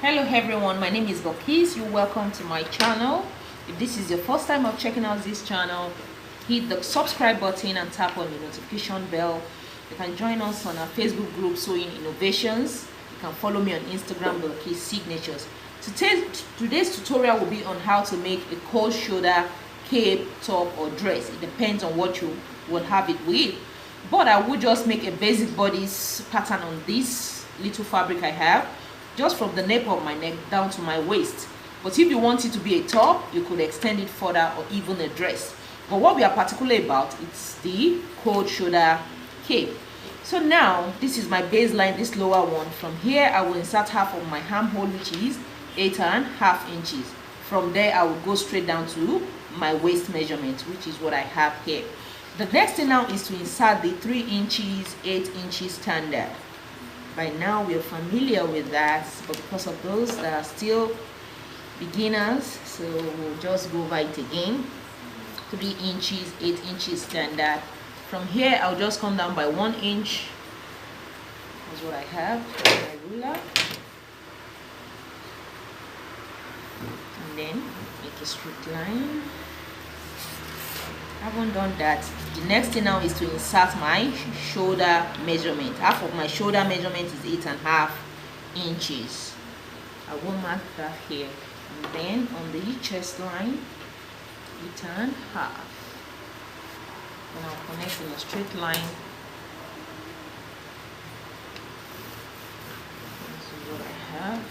Hello everyone, my name is Bilikis. You're welcome to my channel. If this is your first time of checking out this channel, hit the subscribe button and tap on the notification bell. You can join us on our Facebook group Sewing Innovations. You can follow me on Instagram, Bilikis Signatures. Today's tutorial will be on how to make a cold shoulder cape, top or dress. It depends on what you will have it with, but I will just make a basic bodice pattern on this little fabric I have, just from the nape of my neck down to my waist. But if you want it to be a top, you could extend it further, or even a dress. But what we are particularly about, it's the cold shoulder cape. So now this is my baseline, this lower one. From here I will insert half of my armhole, which is 8.5 inches. From there I will go straight down to my waist measurement, which is what I have here. The next thing now is to insert the 3 inches 8 inches standard. By now we are familiar with that, but because of those that are still beginners, so we'll just go over it again. 3 inches 8 inches standard. From here I'll just come down by 1 inch. That's what I have, my ruler, and then make a straight line. I haven't done that. The next thing now is to insert my shoulder measurement. Half of my shoulder measurement is 8.5 inches. I will mark that here, and then on the chest line 8.5. Then I'll connect in a straight line. This is what I have.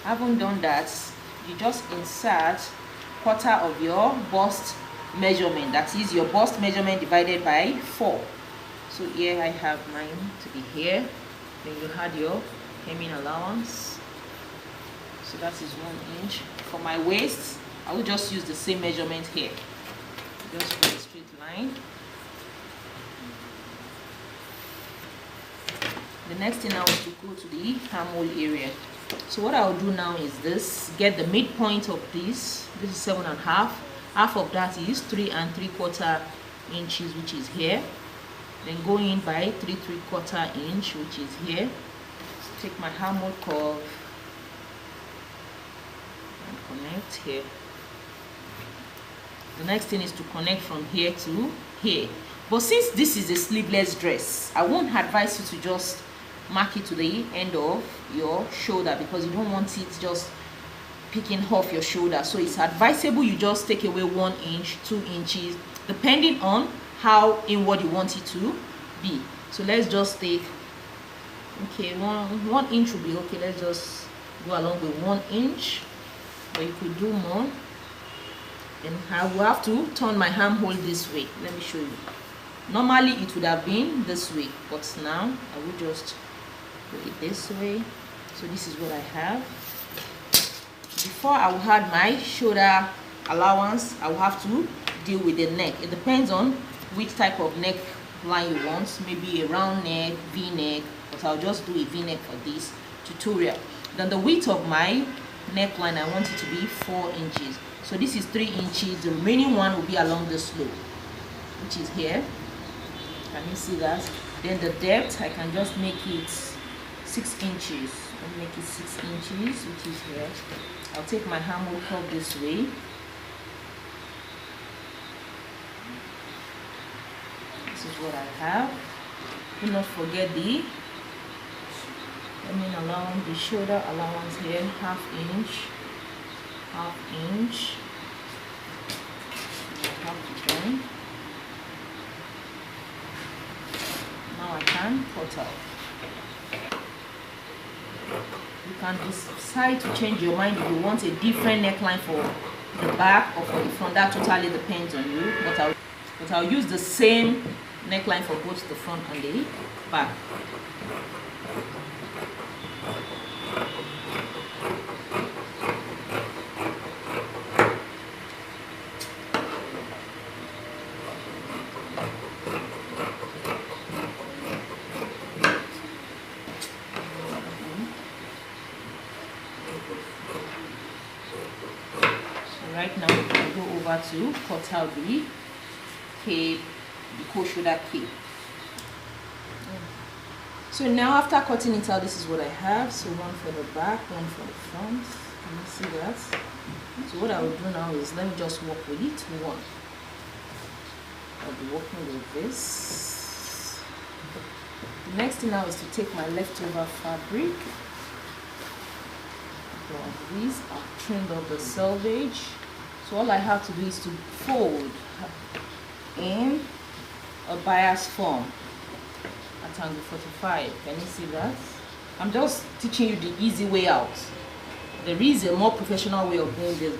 I haven't done that. You just insert quarter of your bust measurement, that is your bust measurement divided by 4. So here I have mine to be here. Then you had your hemming allowance, so that is 1 inch. For my waist I will just use the same measurement here, just for a straight line. The next thing now is to go to the armhole area. So what I'll do now is this: get the midpoint of this is 7.5. Half of that is 3 3/4 inches, which is here. Then go in by 3 3/4 inch, which is here. So take my armhole curve and connect here. The next thing is to connect from here to here. But since this is a sleeveless dress, I won't advise you to just mark it to the end of your shoulder, because you don't want it just picking off your shoulder. So it's advisable you just take away 1 inch 2 inches, depending on how inward you want it to be. So let's just take, okay, one inch will be okay. Let's just go along with 1 inch, but you could do more. And I will have to turn my armhole this way. Let me show you. Normally it would have been this way, but now I will just do it this way. So this is what I have. Before I will add my shoulder allowance, I will have to deal with the neck. It depends on which type of neck line you want. Maybe a round neck, v-neck, but I'll just do a v-neck for this tutorial. Then the width of my neckline, I want it to be 4 inches. So this is 3 inches. The remaining one will be along the slope, which is here. Can you see that? Then the depth, I can just make it 6 inches. Let me make it 6 inches, which is here. I'll take my armhole curve this way. This is what I have. Do not forget the allowance, the shoulder allowance here, 1/2 inch, 1/2 inch. I have to join. Now I can cut out. You can decide to change your mind if you want a different neckline for the back or for the front. That totally depends on you, but I'll use the same neckline for both the front and the back. Right now we can go over to cut out the cape, the cold shoulder cape. So now after cutting it out, this is what I have. So one for the back, one for the front. Can you see that? So what I will do now is let me just work with it one. I'll be working with this. The next thing now is to take my leftover fabric. Like this, I've trimmed off the selvage. So all I have to do is to fold in a bias form at angle 45. Can you see that? I'm just teaching you the easy way out. There is a more professional way of doing this,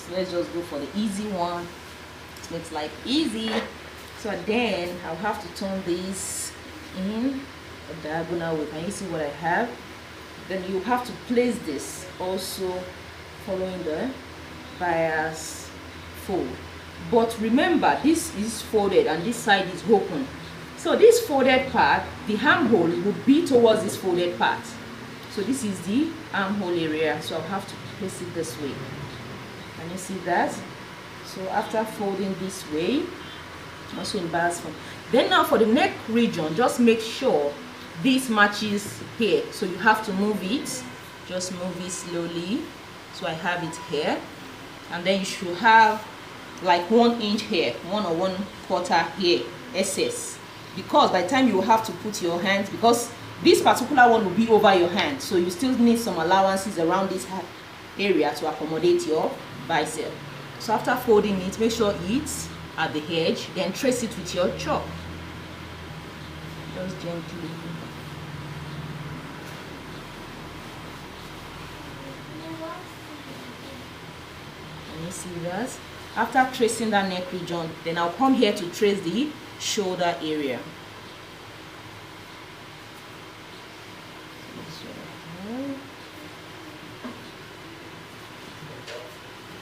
but let's just go for the easy one. It makes life easy. So then I'll have to turn this in a diagonal way. Can you see what I have? Then you have to place this also following the bias fold. But remember, this is folded and this side is open. So this folded part, the armhole will be towards this folded part. So this is the armhole area. So I'll have to place it this way. Can you see that? So after folding this way, also in bias form. Then now for the neck region, just make sure this matches here. So you have to move it. Just move it slowly. So I have it here. And then you should have like 1 inch here, 1 or 1/4 here, excess. Because by the time you have to put your hands, because this particular one will be over your hand, so you still need some allowances around this area to accommodate your bicep. So after folding it, make sure it's at the edge, then trace it with your chalk. Just gently. Can you see that? After tracing that neck region, then I'll come here to trace the shoulder area.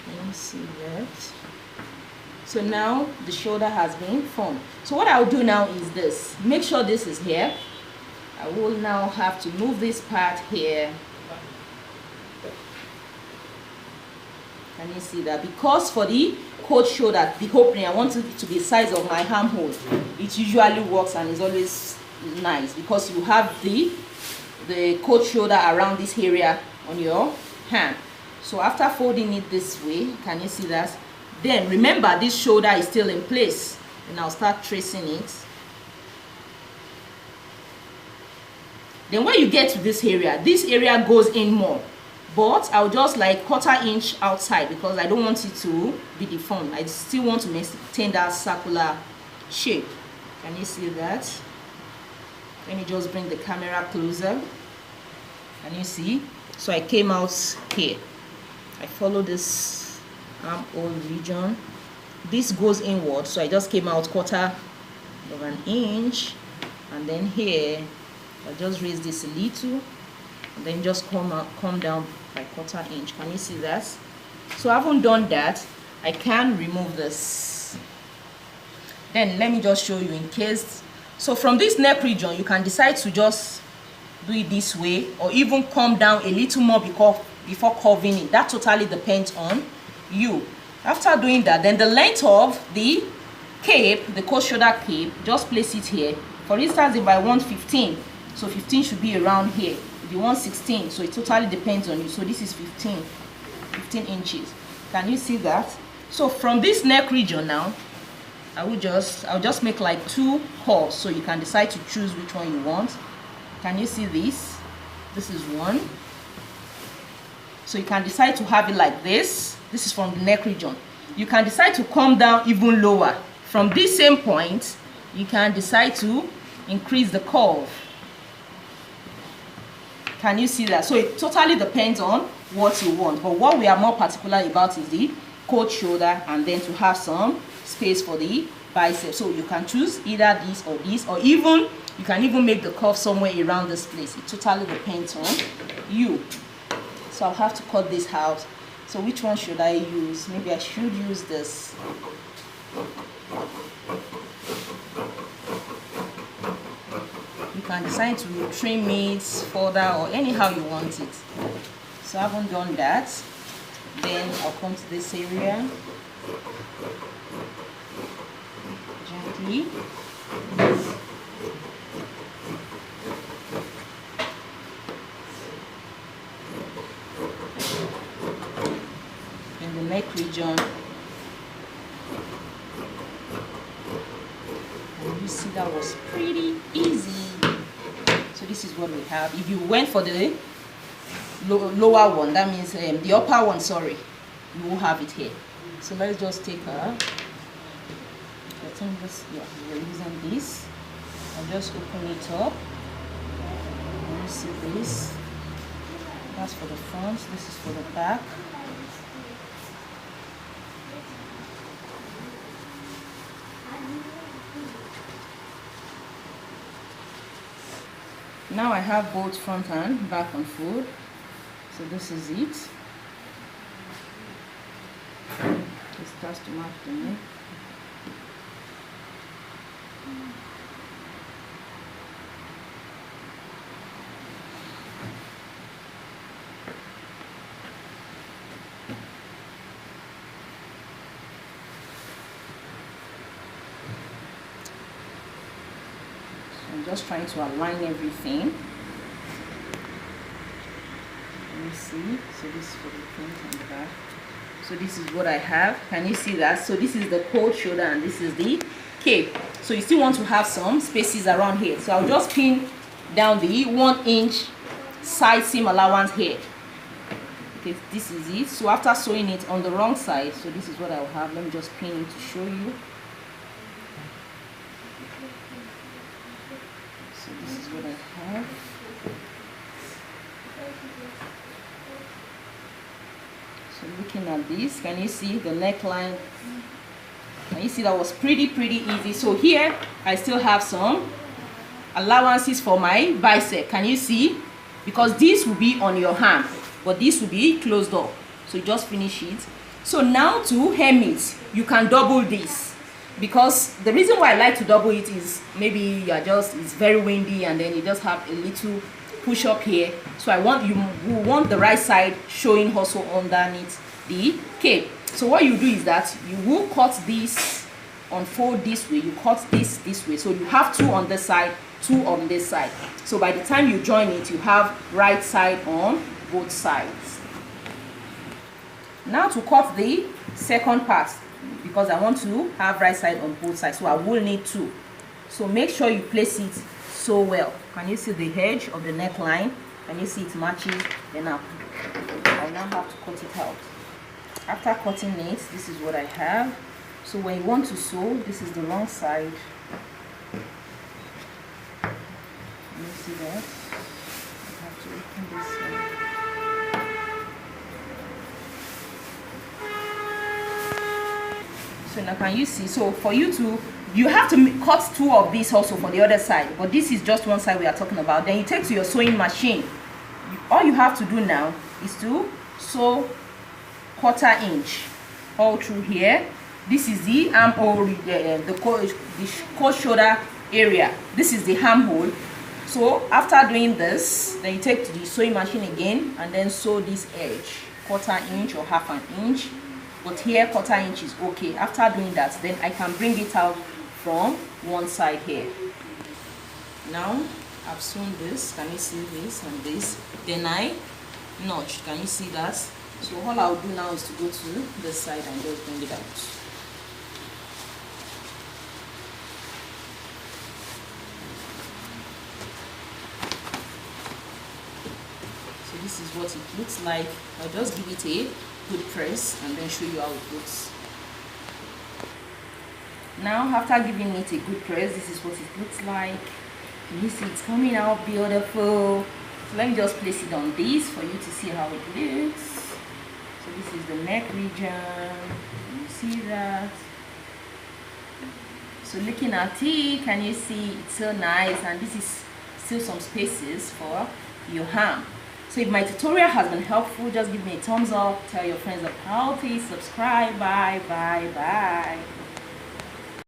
Can you see that? So now the shoulder has been formed. So what I'll do now is this. Make sure this is here. I will now have to move this part here. Can you see that? Because for the coat shoulder, the opening, I want it to be the size of my armhole. It usually works and is always nice because you have the coat shoulder around this area on your hand. So after folding it this way, can you see that? Then remember this shoulder is still in place, and I'll start tracing it. Then when you get to this area goes in more, but I'll just like 1/4 inch outside because I don't want it to be deformed. I still want to maintain that circular shape. Can you see that? Let me just bring the camera closer. Can you see? So I came out here. I follow this armhole region. This goes inward, so I just came out 1/4 of an inch, and then here I'll just raise this a little, and then just come down by 1/4 inch. Can you see that? So I haven't done that. I can remove this. Then let me just show you in case. So from this neck region, you can decide to just do it this way, or even come down a little more before curving it. That totally depends on you. After doing that, then the length of the cape, the coat shoulder cape, just place it here. For instance, if I want 15, so 15 should be around here. If you want 16, so it totally depends on you. So this is 15 inches. Can you see that? So from this neck region now, I'll just make like 2 curves, so you can decide to choose which one you want. Can you see this? This is one. So you can decide to have it like this. This is from the neck region. You can decide to come down even lower. From this same point, you can decide to increase the curve. Can you see that? So it totally depends on what you want. But what we are more particular about is the coat shoulder, and then to have some space for the bicep. So you can choose either this, or even you can even make the curve somewhere around this place. It totally depends on you. So I'll have to cut this out. So which one should I use? Maybe I should use this. You can decide to trim it further or anyhow you want it. So I haven't done that. Then I'll come to this area. Gently. region. And you see that was pretty easy. So this is what we have. If you went for the lower one, that means the upper one, sorry, you will have it here. So let's just take a, I think this, yeah, we're using this. I'll just open it up. Let me see this. That's for the front, this is for the back. Now I have both front and back on fold. So this is it. It starts to match the neck. I'm just trying to align everything. Let me see. So this is for the front and the back. So this is what I have. Can you see that? So this is the cold shoulder and this is the cape. So you still want to have some spaces around here. So I'll just pin down the 1 inch side seam allowance here. Okay, this is it. So after sewing it on the wrong side, so this is what I'll have. Let me just pin it to show you. So this is what I have. So looking at this, can you see the neckline? Can you see that was pretty easy? So here I still have some allowances for my bicep. Can you see? Because this will be on your hand, but this will be closed up. So you just finish it. So now to hem it, you can double this. Because the reason why I like to double it is maybe you're just, it's very windy and then you just have a little push up here. So I want you want the right side showing also underneath the cape. So what you do is that you will cut this, unfold this way, you cut this way. So you have 2 on this side, 2 on this side. So by the time you join it, you have right side on both sides. Now to cut the second part, because I want to have right side on both sides, so I will need 2. So make sure you place it so well. Can you see the edge of the neckline? Can you see it matches? Then I'll now have to cut it out. After cutting it, this is what I have. So when you want to sew, this is the wrong side. Can you see that? You have to open this side. So now can you see? So for you to, you have to cut 2 of these also for the other side, but this is just one side we are talking about. Then you take to your sewing machine. All you have to do now is to sew 1/4 inch all through here. This is the armhole, the cold shoulder area. This is the armhole. So after doing this, then you take to the sewing machine again and then sew this edge 1/4 inch or 1/2 inch. But here 1/4 inch is okay. After doing that, then I can bring it out from one side here. Now I've sewn this. Can you see this and this? Then I notched. Can you see that? So all I'll do now is to go to this side and just bring it out. So this is what it looks like. I'll just give it a good press and then show you how it looks. Now after giving it a good press, this is what it looks like. Can you see it's coming out beautiful? So let me just place it on this for you to see how it looks. So this is the neck region. Can you see that? So looking at it, can you see it's so nice, and this is still some spaces for your arm. So if my tutorial has been helpful, just give me a thumbs up, tell your friends about it, subscribe, bye.